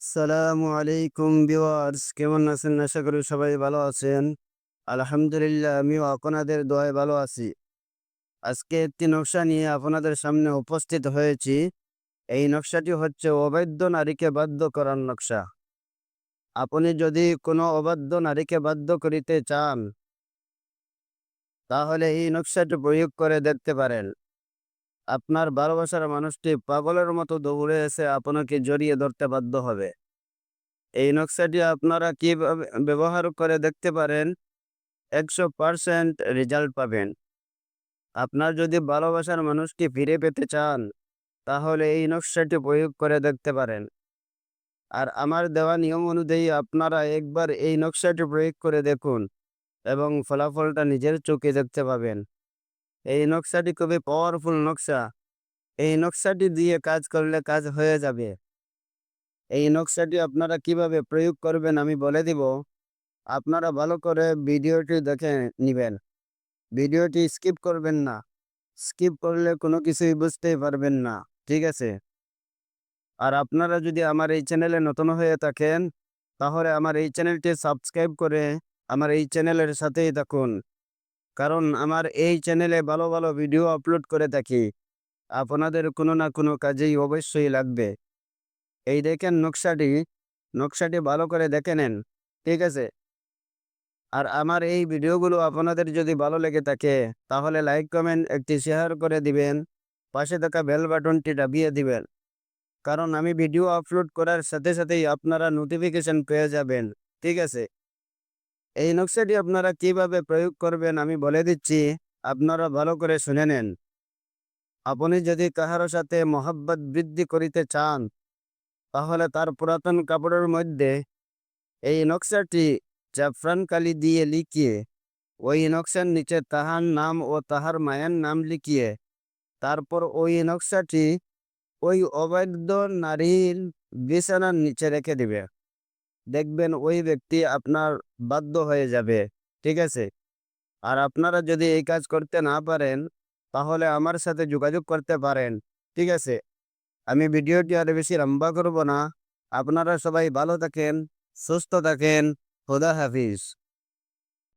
আসসালামু আলাইকুম ভিউয়ার্স, কেমন আছেন? আশা করি সবাই ভালো আছেন। আলহামদুলিল্লাহ, আমিও আপনাদের দোয়ায় ভালো আছি। আজকে একটি নকশা নিয়ে আপনাদের সামনে উপস্থিত হয়েছি। এই নকশাটি হচ্ছে অবৈধ নারীকে বাধ্য করার নকশা। আপনি যদি কোনো অবাধ্য নারীকে বাধ্য করিতে চান, তাহলে এই নকশাটি প্রয়োগ করে দেখতে পারেন। আপনার ভালোবাসার মানুষটি পাগলের মতো দৌড়ে এসে আপনাকে জড়িয়ে ধরতে বাধ্য হবে। এই নকশাটি আপনারা কিভাবে ব্যবহার করে দেখতে পারেন, ১০০% রেজাল্ট পাবেন। আপনার যদি ভালোবাসার মানুষকে ফিরে পেতে চান, তাহলে এই নকশাটি প্রয়োগ করে দেখতে পারেন। আর আমার দেওয়া নিয়ম অনুযায়ী আপনারা একবার এই নকশাটি প্রয়োগ করে দেখুন এবং ফলাফলটা নিজের চোখে দেখতে পাবেন। এই নকশাটি খুবই পাওয়ারফুল নকশা। এই নকশাটি দিয়ে কাজ করলে কাজ হয়ে যাবে। এই নকশাটি আপনারা কিভাবে প্রয়োগ করবেন আমি বলে দিব। আপনারা ভালো করে ভিডিওটি দেখে নিবেন। ভিডিওটি স্কিপ করবেন না। স্কিপ করলে কোনো কিছুই বুঝতেই পারবেন না। ঠিক আছে? আর আপনারা যদি আমার এই চ্যানেলে নতুন হয়ে থাকেন, তাহলে আমার এই চ্যানেলটি সাবস্ক্রাইব করে আমার এই চ্যানেলের সাথেই থাকুন। কারণ আমার এই চ্যানেলে ভালো, ভালো ভিডিও আপলোড করে থাকি। আপনাদের কোনো না কোনো কাজেই অবশ্যই লাগবে। এই দেখেন নকশাটি ভালো করে দেখে নেন। ঠিক আছে? আর আমার এই ভিডিওগুলো আপনাদের যদি ভালো লেগে থাকে, তাহলে লাইক, কমেন্ট, একটি শেয়ার করে দিবেন। পাশে থাকা বেল বাটনটি দাবিয়ে দিবেন। কারণ আমি ভিডিও আপলোড করার সাথে সাথেই আপনারা নোটিফিকেশন পেয়ে যাবেন। ঠিক আছে? এই নকশাটি আপনারা কিভাবে প্রয়োগ করবেন আমি বলে দিচ্ছি। আপনারা ভালো করে শুনে নেন। আপনি যদি কাহারো সাথে মহাব্বত বৃদ্ধি করিতে চান, তাহলে তার পুরাতন কাপড়ের মধ্যে এই নকশাটি জাফরান কালি দিয়ে লিখিয়ে, ওই নকশার নিচে তাহার নাম ও তাহার মায়ের নাম লিখিয়ে, তারপর ওই নকশাটি ওই অবৈধ নারীর বিছানার নিচে রেখে দিবে। দেখবেন ওই ব্যক্তি আপনার বাধ্য হয়ে যাবে। ঠিক আছে? আর আপনারা যদি এই কাজ করতে না পারেন, তাহলে আমার সাথে যোগাযোগ করতে পারেন। ঠিক আছে? আমি ভিডিওটি আর বেশি লম্বা করব না। আপনারা সবাই ভালো থাকেন, সুস্থ থাকেন। খোদা হাফিজ।